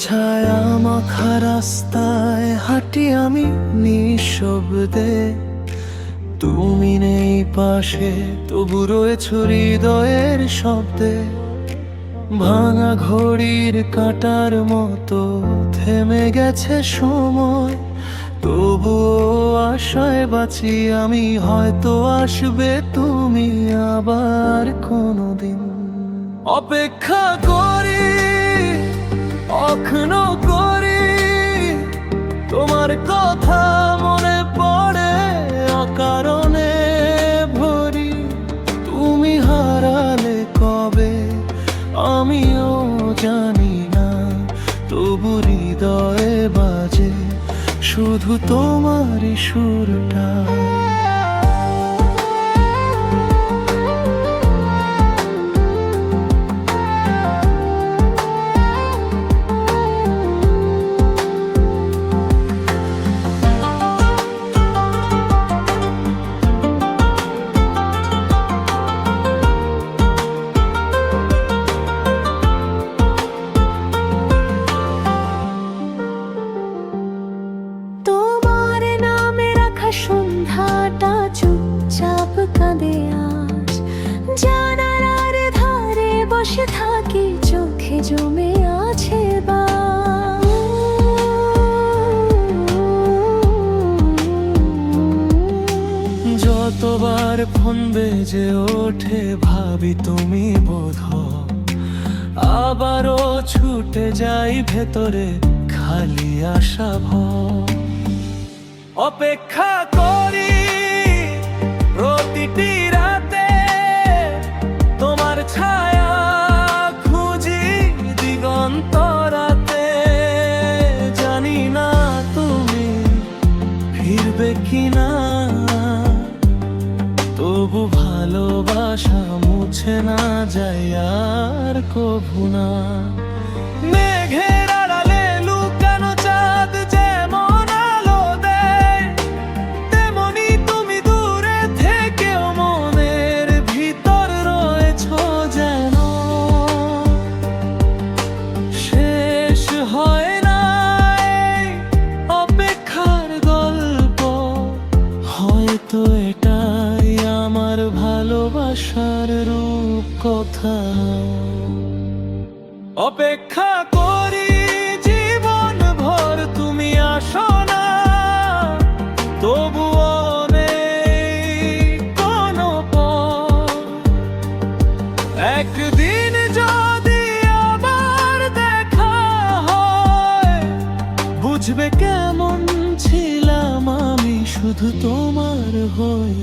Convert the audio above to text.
ছায়া মাখা রাস্তায় হাঁটি আমি নিঃশব্দে, তুমি নেই পাশে তবু রয়েছো হৃদয়ের শব্দে। ভাঙা ঘড়ির কাঁটার মতো থেমে গেছে সময়, তবুও আশায় বাঁচি আমি, হয়তো আসবে তুমি আবার কোনোদিন। অপেক্ষা করি, এখনো করি, তোমার কথা মনে পড়ে অকারণে ভরি। তুমি হারালে কবে আমিও জানি না, তবু হৃদয়ে বাজে শুধু তোমারই সুরটা। সন্ধ্যাটা চুপচাপ কাঁদে আজ, জানালার ধারে বসে থাকি, চোখে জমে আছে যতবার ফোন বেজে ওঠে ভাবি তুমি বোধহয়, আবারও ছুটে যাই ভেতরে খালি আশা ভয়। অপেক্ষা করি প্রতিটি রাতে, তোমার ছায়া খুঁজি দিগন্ত রাতে। জানি না তুমি ফিরবে কিনা, তবু ভালোবাসা মুছে না যায় আর কভু না। মেঘের আড়ালে লুকানো চাঁদ যেমন আলো দেয়, তেমনি তুমি দূরে থেকেও মনের ভিতর রয়েছো যেন। শেষ হয় না এই অপেক্ষার গল্প, হয়তো এটাই আমার ভালোবাসার রূপ কথা। অপেক্ষা করি জীবন ভর তুমি আসো না, তবুও নেই কোনো পথ। একদিন যদি আবার দেখা হয়, বুঝবে কেমন ছিলাম আমি শুধু তোমার হয়ে।